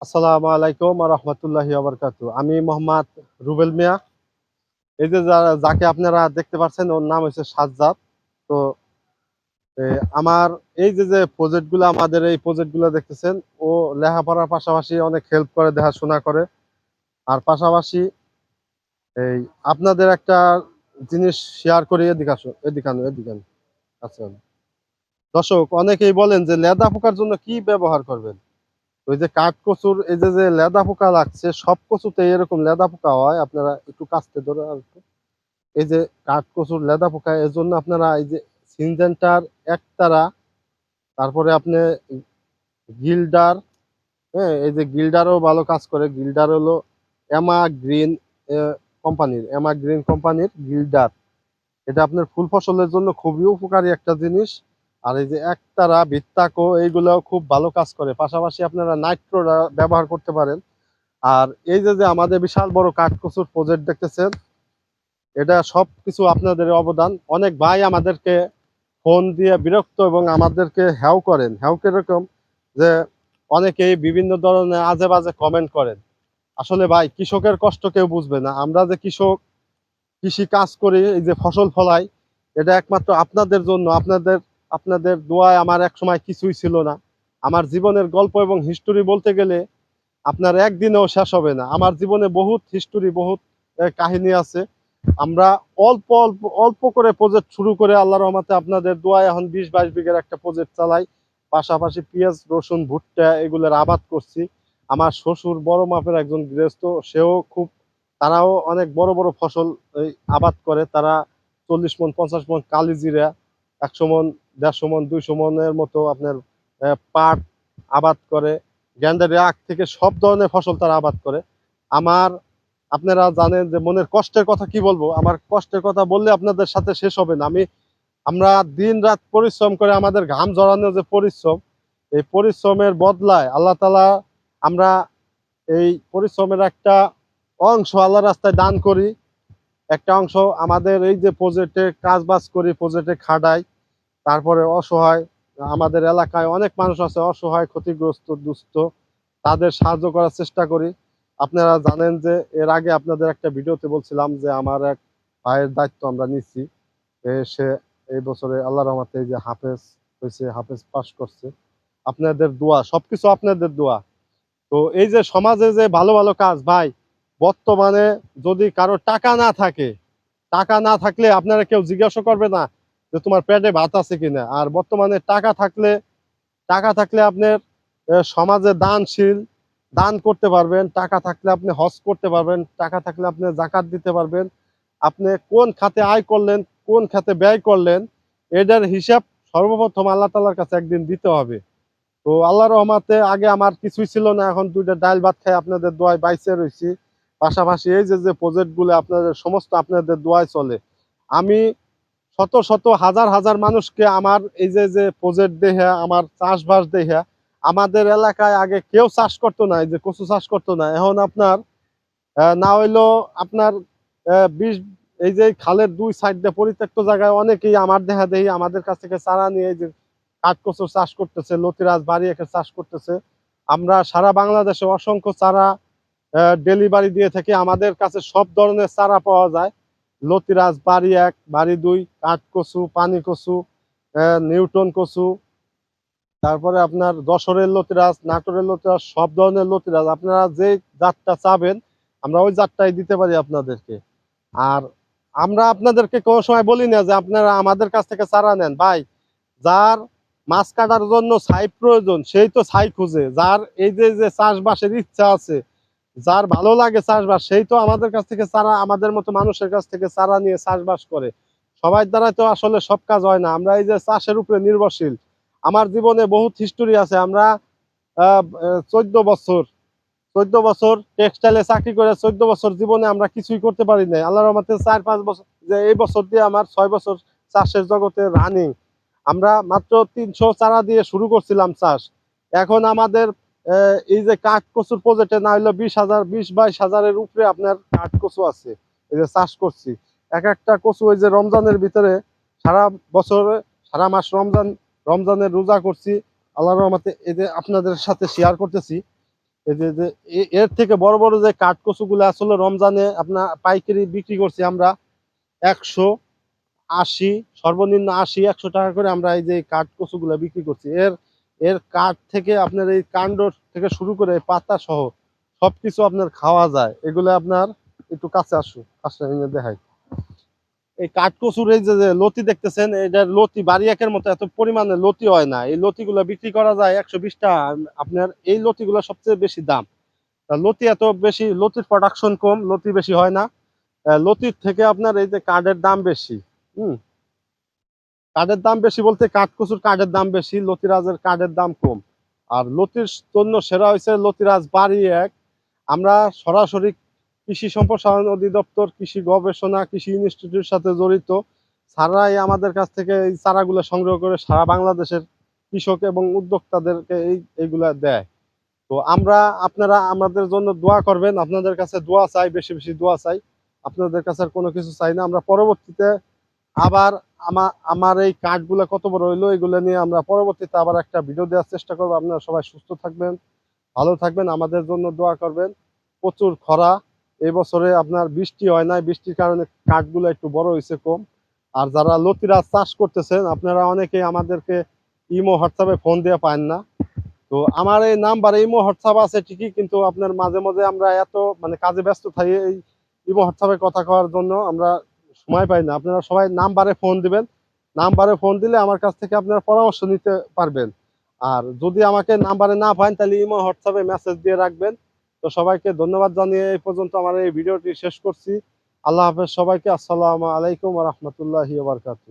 আসসালামু আলাইকুম ওয়া রাহমাতুল্লাহি ওয়া বারাকাতুহু। আমি মোহাম্মদ রুবেল মিয়া। এই যে যাকে আপনারা দেখতে পাচ্ছেন ওর নাম হচ্ছে সাজ্জাদ। তো এ, আমার এই যে প্রজেক্ট গুলো আমাদের এই প্রজেক্ট গুলো দেখতেছেন, ও লেখাপড়ার পাশাপাশি অনেক হেল্প করে, দেখাশোনা করে। আর পাশাপাশি এই আপনাদের একটা জিনিস শেয়ার করি, এদিকানো। আচ্ছা, দর্শক অনেকেই বলেন যে লেদা পোকার জন্য কি ব্যবহার করবেন। ওই যে কাঠ কচুর এই যে লেদা পোকা লাগছে, সব কচুতে এরকম লেদা পোকা হয়। আপনারা একটু কাছতে ধরে আর একটু। এই যে কাঠ কচুর লেদা পোকা, এর জন্য আপনারা এই যে সিনজেন্টার একতারা, তারপরে আপনি গিল্ডার, হ্যাঁ, এই যে গিল্ডারও ভালো কাজ করে। গিল্ডার হলো এমা গ্রিন কোম্পানির গিল্ডার। এটা আপনার ফুল ফসলের জন্য খুবই উপকারী একটা জিনিস। আর এই যে একতারা, বৃত্তাকো, এইগুলোও খুব ভালো কাজ করে। পাশাপাশি আপনারা নাইট্রোরা ব্যবহার করতে পারেন। আর এই যে আমাদের বিশাল বড় কাঠকচুর প্রজেক্ট দেখতেছেন, এটা সবকিছু আপনাদের অবদান। অনেক ভাই আমাদেরকে ফোন দিয়ে বিরক্ত এবং আমাদেরকে হ্যাও করেন। হ্যাও কিরকম, যে অনেকেই বিভিন্ন ধরনের আজে বাজে কমেন্ট করেন। আসলে ভাই, কৃষকের কষ্ট কেউ বুঝবে না। আমরা যে কৃষক, কৃষি কাজ করি, এই যে ফসল ফলাই, এটা একমাত্র আপনাদের জন্য। আপনাদের আপনাদের দোয়ায় আমার এক সময় কিছুই ছিল না। আমার জীবনের গল্প এবং হিস্টোরি বলতে গেলে আপনার একদিনেও শেষ হবে না। আমার জীবনে বহুত হিস্টোরি, বহুত কাহিনী আছে। আমরা অল্প অল্প অল্প করে প্রজেক্ট শুরু করে আল্লাহর রহমতে আপনাদের দোয়ায় এখন 20-22 বিঘের একটা প্রজেক্ট চালাই। পাশাপাশি পেঁয়াজ, রসুন, ভুট্টা এগুলোর আবাদ করছি। আমার শ্বশুর বড় মাপের একজন গৃহস্থ, সেও খুব, তারাও অনেক বড় বড় ফসল এই আবাদ করে। তারা 40 মণ 50 মণ কালিজিরা, 100 মণ 150 মণ 200 মণের মতো আপনার পাট আবাদ করে। গ্যান্ডারি আখ থেকে সব ধরনের ফসল তারা আবাদ করে। আমার, আপনারা জানেন যে মনের কষ্টের কথা কি বলবো। আমার কষ্টের কথা বললে আপনাদের সাথে শেষ হবে না। আমরা দিন রাত পরিশ্রম করে, আমাদের ঘাম ঝরানো যে পরিশ্রম, এই পরিশ্রমের বদলায় আল্লাহ তাআলা, আমরা এই পরিশ্রমের একটা অংশ আল্লাহর রাস্তায় দান করি। একটা অংশ আমাদের এই যে প্রজেক্টে কাজ বাজ করি, প্রজেক্টে খাটাই। তারপরে অসহায়, আমাদের এলাকায় অনেক মানুষ আছে অসহায়, ক্ষতিগ্রস্ত, দুস্থ, তাদের সাহায্য করার চেষ্টা করি। আপনারা জানেন যে এর আগে আপনাদের একটা ভিডিওতে বলছিলাম যে আমার এক ভাইয়ের দায়িত্ব আমরা নিচ্ছি। সে এই বছরে আল্লাহর রহমতে এই যে হাফেজ হয়েছে, হাফেজ পাস করছে। আপনাদের দোয়া, সবকিছু আপনাদের দোয়া। তো এই যে সমাজে যে ভালো ভালো কাজ ভাই, বর্তমানে যদি কারো টাকা না থাকে, টাকা না থাকলে আপনারা কেউ জিজ্ঞাসা করবে না যে তোমার পেটে ভাত আছে কিনা। আর বর্তমানে টাকা থাকলে আপনার সমাজে দানশীল, দান করতে পারবেন। টাকা থাকলে আপনি হজ করতে পারবেন। টাকা থাকলে আপনি জাকাত দিতে পারবেন। আপনি কোন খাতে আয় করলেন, কোন খাতে ব্যয় করলেন, এটার হিসাব সর্বপ্রথম আল্লাহ তাআলার কাছে একদিন দিতে হবে। তো আল্লাহর রহমতে আগে আমার কিছুই ছিল না, এখন দুইটা ডাল ভাত খাই আপনাদের দোয়ায় বাইচে রয়েছি। পাশাপাশি এই যে প্রজেক্ট গুলো আপনাদের সমস্ত আপনাদের দোয়ায় চলে। আমি শত শত হাজার হাজার মানুষকে আমার এই যে প্রজেক্ট দেখে, আমার চাষবাস দেখে, আমাদের এলাকায় আগে কেউ চাষ করতো না, এই যে কচু চাষ করতো না। এখন আপনার না হইলো আপনার 20, এই যে খালের দুই সাইড দিয়ে পরিত্যক্ত জায়গায় অনেকেই আমার দেখা দেখি আমাদের কাছ থেকে চারা নিয়ে এই যে কাঠকচুর চাষ করতেছে, লতিরাজ, বাড়ি একে চাষ করতেছে। আমরা সারা বাংলাদেশে অসংখ্য চারা ডেলিভারি দিয়ে থাকি। আমাদের কাছে সব ধরনের চারা পাওয়া যায়। লতিরাজ, বাড়ি 1, বাড়ি 2, কাঠকচু, পানি কচু, নিউটন কচু, তারপরে আপনার যশোরের লতিরাজ, নাটোরের লতিরাজ, সব ধরনের লতিরাজ আপনারা যে জাতটা চাবেন আমরা ওই জাতটাই দিতে পারি আপনাদেরকে। আর আমরা আপনাদেরকে কোনো সময় বলি না যে আপনারা আমাদের কাছ থেকে চারা নেন। ভাই, যার মাছ কাটার জন্য ছাই প্রয়োজন সেই তো ছাই খুঁজে, যার এই যে চাষবাসের ইচ্ছা আছে, যার ভালো লাগে চাষবাস, সেই তো আমাদের কাছ থেকে চারা, আমাদের মতো মানুষের কাছ থেকে চারা নিয়ে চাষবাস করে। সবাই দ্বারা তো আসলে সব কাজ হয় না। আমরা এই যে চাষের উপরে নির্ভরশীল। আমার জীবনে বহুত হিস্টোরি আছে। আমরা 14 বছর 14 বছর টেক্সটাইলে চাকরি করে, 14 বছর জীবনে আমরা কিছুই করতে পারি নাই। আল্লাহর রহমতে 4-5 বছর, যে এই বছর দিয়ে আমার 6 বছর চাষের জগতে রানিং। আমরা মাত্র 300 চারা দিয়ে শুরু করছিলাম চাষ। এখন আমাদের এই যে কাঠ কচুর প্রজেক্টে না হইলো 20,000 20-22 হাজারের উপরে আপনার কাঠ কচু আছে, এই যে চাষ করছি। এক একটা কচু, ওই যে রমজানের ভিতরে সারা বছরে সারা মাস রমজানের রোজা করছি। আল্লাহর রহমতে এই যে আপনাদের সাথে শেয়ার করতেছি। এই যে এর থেকে বড় বড় যে কাঠ কচুগুলো আসলে রমজানে আপনার পাইকারি বিক্রি করছি আমরা 180, সর্বনিম্ন 80-100 টাকা করে আমরা এই যে কাঠ কচুগুলা বিক্রি করছি। এর এর কাঠ থেকে আপনার এই কাণ্ড থেকে শুরু করে পাতা সহ সবকিছু আপনার খাওয়া যায়। এগুলো আপনার একটু কাছে আসুন, কাছে এনে দেখাই। এই কাঠকচুর এই যে লতি দেখতেছেন, এটার লতি বাড়ি একের মতো এত পরিমাণে লতি হয় না। এই লতিগুলো বিক্রি করা যায় 120 টাকা। আপনার এই লতিগুলো সবচেয়ে বেশি দাম। তা লতি এত বেশি, লতির প্রোডাকশন কম, লতি বেশি হয় না। লতির থেকে আপনার এই যে কাঠের দাম বেশি। হুম, কাঠের দাম বেশি বলতে কাঠকচুর কাঠের দাম বেশি, লতিরাজের কাঠের দাম কম। আর লতির জন্য সেরা হয়েছে লতিরাজ বাড়ি এক। আমরা সরাসরি কৃষি সম্প্রসারণ অধিদপ্তর, কৃষি গবেষণা, কৃষি ইনস্টিটিউটের সাথে জড়িত। স্যাররাই আমাদের কাছ থেকে এই চারাগুলো সংগ্রহ করে সারা বাংলাদেশের কৃষক এবং উদ্যোক্তাদেরকে এইগুলা দেয়। তো আপনারা আমাদের জন্য দোয়া করবেন। আপনাদের কাছে দোয়া চাই, বেশি বেশি দোয়া চাই। আপনাদের কাছে আর কোনো কিছু চাই না। আমরা পরবর্তীতে আবার আমার এই কার্ডগুলো কত বড় হইলো এগুলো নিয়ে আমরা পরবর্তীতে আবার একটা ভিডিও দেওয়ার চেষ্টা করবো। আপনারা সবাই সুস্থ থাকবেন, ভালো থাকবেন, আমাদের জন্য দোয়া করবেন। প্রচুর খরা, এই বছরে আপনার বৃষ্টি হয় নাই, বৃষ্টির কারণে কাঠগুলো একটু বড় হয়েছে কম। আর যারা লতিরা চাষ করতেছেন আপনারা অনেকেই আমাদেরকে ইমো হোয়াটসঅ্যাপে ফোন দিয়ে পান না। তো আমার এই নাম্বারে ইমো হোয়াটসঅ্যাপ আছে ঠিকই, কিন্তু আপনার মাঝে মাঝে আমরা এত মানে কাজে ব্যস্ত থাকি, এই ইমো হোয়াটসঅ্যাপে কথা কওয়ার জন্য আমরা সময় পাই না। আপনারা সবাই নাম্বারে ফোন দিবেন। নাম্বারে ফোন দিলে আমার কাছ থেকে আপনারা পরামর্শ নিতে পারবেন। আর যদি আমাকে নাম্বারে না পান তাহলে ইমো হোয়াটসঅ্যাপে মেসেজ দিয়ে রাখবেন। তো সবাইকে ধন্যবাদ জানিয়ে এই পর্যন্ত আমার এই ভিডিওটি শেষ করছি। আল্লাহ হাফেজ সবাইকে। আসসালামু আলাইকুম ওয়া রাহমাতুল্লাহি ওয়া বারাকাতুহু।